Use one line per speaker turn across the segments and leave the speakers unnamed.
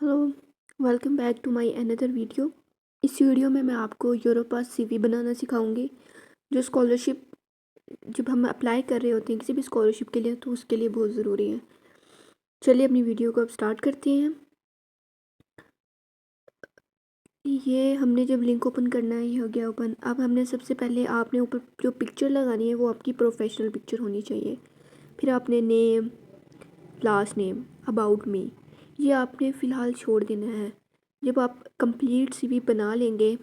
Hello, welcome back to my another video. इस वीडियो में मैं आपको यूरोपास सीवी बनाना सिखाऊंगी। जो स्कॉलरशिप जब हम अप्लाई कर रहे होते हैं किसी भी स्कॉलरशिप के लिए तो उसके लिए बहुत ज़रूरी है। चलिए अपनी वीडियो को अब स्टार्ट करते हैं। ये हमने जब लिंक ओपन करना है, ये हो गया ओपन। अब हमने सबसे पहले आपने ऊपर जो पिक्चर लगानी है वो आपकी प्रोफेशनल पिक्चर होनी चाहिए। फिर आपने name, last name, about me, ये आपने फ़िलहाल छोड़ देना है। जब आप कंप्लीट सीवी बना लेंगे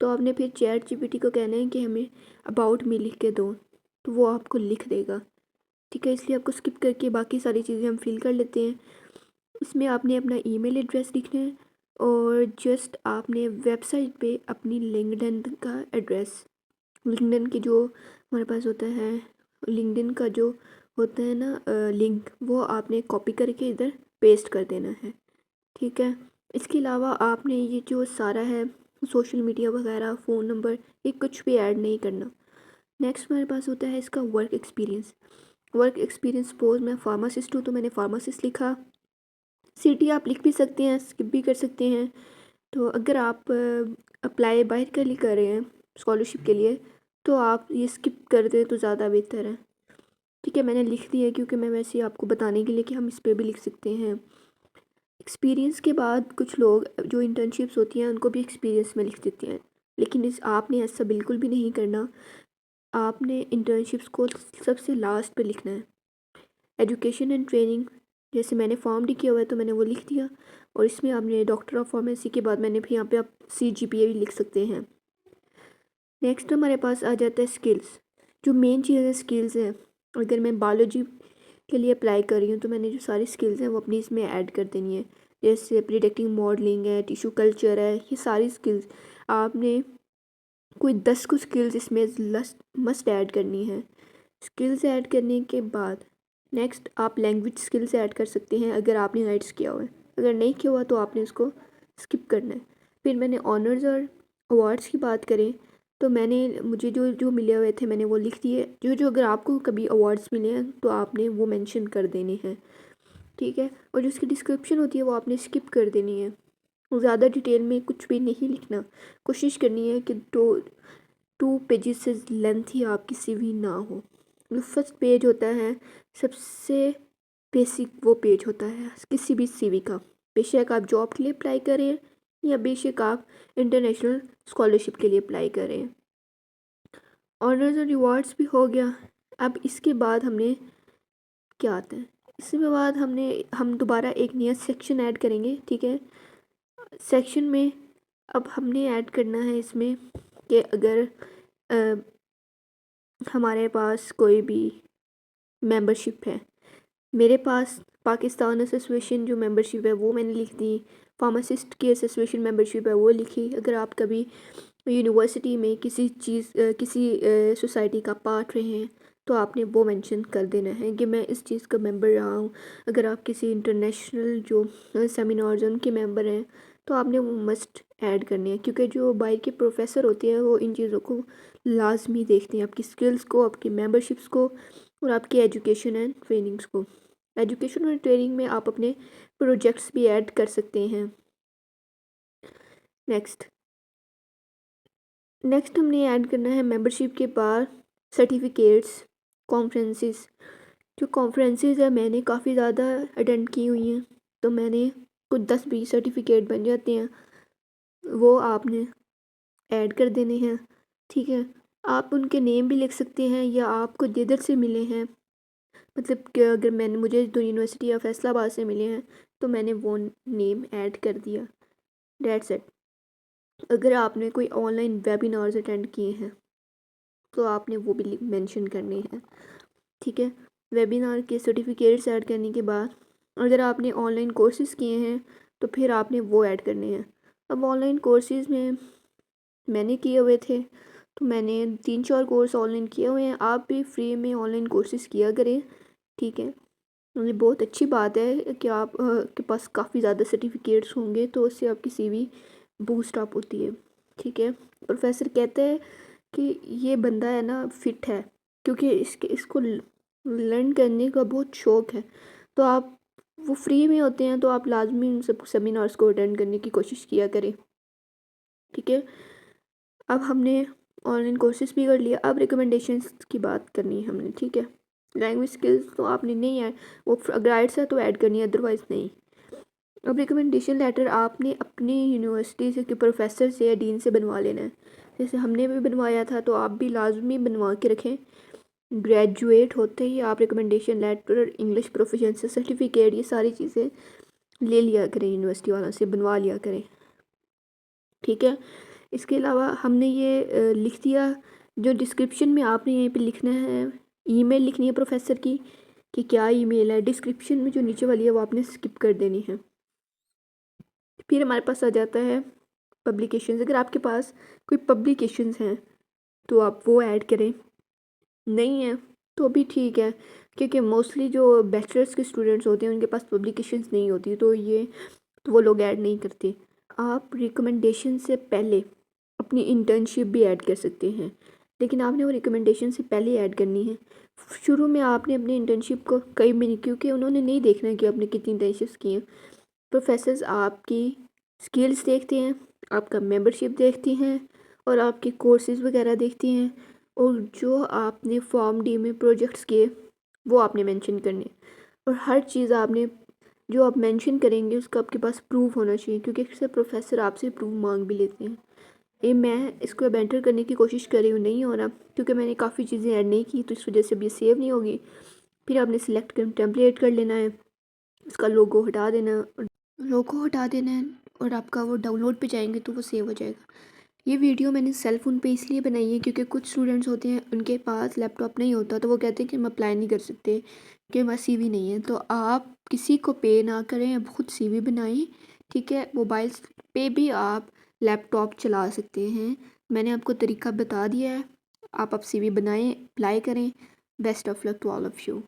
तो आपने फिर चैट जीपीटी को कहना है कि हमें अबाउट मी लिख के दो, तो वो आपको लिख देगा। ठीक है, इसलिए आपको स्किप करके बाकी सारी चीज़ें हम फिल कर लेते हैं। इसमें आपने अपना ईमेल एड्रेस लिखना है और जस्ट आपने वेबसाइट पे अपनी लिंक्डइन का एड्रेस, लिंक्डइन की जो हमारे पास होता है, लिंक्डइन का जो होता है ना लिंक, वो आपने कॉपी करके इधर पेस्ट कर देना है। ठीक है, इसके अलावा आपने ये जो सारा है सोशल मीडिया वगैरह, फ़ोन नंबर, ये कुछ भी ऐड नहीं करना। नेक्स्ट हमारे पास होता है इसका work experience. Work experience, suppose मैं फार्मासिस्ट हूँ तो मैंने फार्मासिस्ट लिखा। सिटी आप लिख भी सकते हैं, स्किप भी कर सकते हैं। तो अगर आप अप्लाई बाहर के लिए कर रहे हैं स्कॉलरशिप के लिए तो आप ये स्किप कर दें तो ज़्यादा बेहतर है। ठीक है, मैंने लिख दिया क्योंकि मैं वैसे ही आपको बताने के लिए कि हम इस पर भी लिख सकते हैं। एक्सपीरियंस के बाद कुछ लोग जो इंटर्नशिप्स होती हैं उनको भी एक्सपीरियंस में लिख देते हैं, लेकिन इस आपने ऐसा बिल्कुल भी नहीं करना। आपने इंटर्नशिप्स को सबसे लास्ट पे लिखना है। एजुकेशन एंड ट्रेनिंग, जैसे मैंने फॉर्म डी किया हुआ है तो मैंने वो लिख दिया, और इसमें आपने डॉक्टर ऑफ फार्मेसी के बाद मैंने फिर यहाँ पे आप CGPA भी लिख सकते हैं। नेक्स्ट हमारे पास आ जाता है स्किल्स। जो मेन चीज़ है स्किल्स हैं। अगर मैं बायोलॉजी के लिए अप्लाई कर रही हूँ तो मैंने जो सारी स्किल्स हैं वो अपनी इसमें ऐड कर देनी है। जैसे प्रिडिक्टिंग मॉडलिंग है, टिश्यू कल्चर है, ये सारी स्किल्स आपने कोई 10 को स्किल्स इसमें मस्ट ऐड करनी है। स्किल्स ऐड करने के बाद नेक्स्ट आप लैंग्वेज स्किल्स ऐड कर सकते हैं अगर आपने आइट्स किया हुआ है। अगर नहीं किया हुआ तो आपने उसको स्किप करना है। फिर मैंने ऑनर्स और अवार्ड्स की बात करें तो मुझे जो जो मिले हुए थे मैंने वो लिख दिए। जो जो अगर आपको कभी अवार्ड्स मिले हैं तो आपने वो मेंशन कर देने हैं। ठीक है, और जो उसकी डिस्क्रिप्शन होती है वो आपने स्किप कर देनी है। ज़्यादा डिटेल में कुछ भी नहीं लिखना। कोशिश करनी है कि 2 पेजेस से लेंथ ही आपकी सीवी ना हो। जो फर्स्ट पेज होता है सबसे बेसिक वो पेज होता है किसी भी सीवी का, बेशक आप जॉब के लिए अप्लाई करें या बेशक आप इंटरनेशनल स्कॉलरशिप के लिए अप्लाई करें। ऑनर्स और रिवॉर्ड्स भी हो गया। अब इसके बाद हमने क्या आता है, इसके बाद हम दोबारा एक नया सेक्शन ऐड करेंगे। ठीक है, सेक्शन में अब हमने ऐड करना है इसमें कि अगर हमारे पास कोई भी मेंबरशिप है, मेरे पास पाकिस्तान एसोसिएशन जो मेंबरशिप है वो मैंने लिख दी, फार्मासिस्ट की एसोसिएशन मेंबरशिप है वो लिखी। अगर आप कभी यूनिवर्सिटी में किसी सोसाइटी का पार्ट रहे हैं तो आपने वो मेंशन कर देना है कि मैं इस चीज़ का मेंबर रहा हूँ। अगर आप किसी इंटरनेशनल जो सेमिनार्स हैं उनके मेंबर हैं तो आपने वो मस्ट ऐड करने हैं, क्योंकि जो बाहर के प्रोफेसर होते हैं वो इन चीज़ों को लाजमी देखते हैं, आपकी स्किल्स को, आपकी मेंबरशिप्स को और आपकी एजुकेशन एंड ट्रेनिंग्स को। एजुकेशन और ट्रेनिंग में आप अपने प्रोजेक्ट्स भी ऐड कर सकते हैं। नेक्स्ट हमने ऐड करना है मेंबरशिप के बाद सर्टिफिकेट्स, कॉन्फ्रेंसेस। जो कॉन्फ्रेंसेस है मैंने काफ़ी ज़्यादा अटेंड की हुई हैं तो मैंने कुछ 10-20 सर्टिफिकेट बन जाते हैं, वो आपने ऐड कर देने हैं। ठीक है, आप उनके नेम भी लिख सकते हैं या आपको जिधर से मिले हैं, मतलब कि अगर मुझे तो यूनिवर्सिटी या फैसलाबाद से मिले हैं तो मैंने वो नेम ऐड कर दिया। That's it. अगर आपने कोई ऑनलाइन वेबिनार्स अटेंड किए हैं तो आपने वो भी मेंशन करने हैं। ठीक है, वेबिनार के सर्टिफिकेट्स ऐड करने के बाद अगर आपने ऑनलाइन कोर्सेज़ किए हैं तो फिर आपने वो ऐड करने हैं। अब ऑनलाइन कोर्सेज़ में मैंने किए हुए थे तो मैंने 3-4 कोर्स ऑनलाइन किए हुए हैं। आप भी फ्री में ऑनलाइन कोर्सेज़ किया करें। ठीक है, ये बहुत अच्छी बात है कि आप के पास काफ़ी ज़्यादा सर्टिफिकेट्स होंगे तो उससे आपकी सीवी बूस्ट अप होती है। ठीक है, प्रोफेसर कहते हैं कि ये बंदा है ना फिट है क्योंकि इसको लर्न करने का बहुत शौक़ है। तो आप وہ فری میں ہوتے ہیں تو آپ لازمی ان سب سیمینارز کو اٹینڈ کرنے کی کوشش کیا کریں، ٹھیک ہے۔ اب ہم نے آن لائن کورسز بھی کر لیا، اب ریکمنڈیشنز کی بات کرنی ہے ہم نے، ٹھیک ہے۔ لینگویج سکلز تو آپ نے نہیں ہے، وہ اگر ایڈس ہے تو ایڈ کرنی ہے، ادروائز نہیں۔ اب ریکمنڈیشن لیٹر آپ نے اپنی یونیورسٹی سے کہ پروفیسر سے یا ڈین سے بنوا لینا ہے، جیسے ہم نے بھی بنوایا تھا تو آپ بھی لازمی بنوا کے رکھیں۔ گریجویٹ ہوتے ہی آپ recommendation letter, English proficiency certificate, یہ ساری چیزیں لے لیا کریں، یونیورسٹی والوں سے بنوا لیا کریں، ٹھیک ہے۔ اس کے علاوہ ہم نے یہ لکھ دیا، جو ڈسکرپشن میں آپ نے یہیں پہ لکھنا ہے، ای میل لکھنی ہے پروفیسر کی کہ کیا ای میل ہے، ڈسکرپشن میں جو نیچے والی ہے وہ آپ نے اسکپ کر دینی ہے۔ پھر ہمارے پاس آ جاتا ہے پبلیکیشنز، اگر آپ کے پاس کوئی پبلیکیشنز ہیں تو آپ وہ ایڈ کریں، نہیں ہیں تو بھی ٹھیک ہے، کیونکہ موسٹلی جو بیچلرس کے اسٹوڈنٹس ہوتے ہیں ان کے پاس پبلیکیشنز نہیں ہوتی تو وہ لوگ ایڈ نہیں کرتے۔ آپ ریکمنڈیشن سے پہلے اپنی انٹرنشپ بھی ایڈ کر سکتے ہیں، لیکن آپ نے وہ ریکمنڈیشن سے پہلے ایڈ کرنی ہے۔ شروع میں آپ نے اپنی انٹرنشپ کو کئی بھی نہیں، کیونکہ انہوں نے نہیں دیکھنا کہ آپ نے کتنی انٹرنشپس کی ہیں۔ پروفیسرز آپ کی سکلز دیکھتے ہیں، آپ کا ممبرشپ دیکھتی ہیں اور آپ کے کورسز وغیرہ دیکھتی ہیں، اور جو آپ نے فارم ڈی میں پروجیکٹس کیے وہ آپ نے مینشن کرنے، اور ہر چیز آپ نے جو آپ مینشن کریں گے اس کا آپ کے پاس پروف ہونا چاہیے، کیونکہ اکثر پروفیسر آپ سے پروف مانگ بھی لیتے ہیں۔ میں اس کو اب انٹر کرنے کی کوشش کر رہی ہوں، نہیں ہو رہا کیونکہ میں نے کافی چیزیں ایڈ نہیں کی تو اس وجہ سے اب یہ سیو نہیں ہوگی۔ پھر آپ نے سلیکٹ کر ٹیمپلیٹ کر لینا ہے، اس کا لوگو ہٹا دینا ہے اور آپ کا وہ ڈاؤن لوڈ پہ جائیں گے تو وہ سیو ہو جائے گا۔ یہ ویڈیو میں نے سیل فون پہ اس لیے بنائی ہے کیونکہ کچھ اسٹوڈنٹس ہوتے ہیں ان کے پاس لیپ ٹاپ نہیں ہوتا تو وہ کہتے ہیں کہ ہم اپلائی نہیں کر سکتے کہ ہمارا سی وی نہیں ہے، تو آپ کسی کو پے نہ کریں، اب خود سی وی بنائیں، ٹھیک ہے۔ موبائل پہ بھی آپ لیپ ٹاپ چلا سکتے ہیں، میں نے آپ کو طریقہ بتا دیا ہے، آپ اب سی وی بنائیں، اپلائی کریں۔ Best of luck to all of you.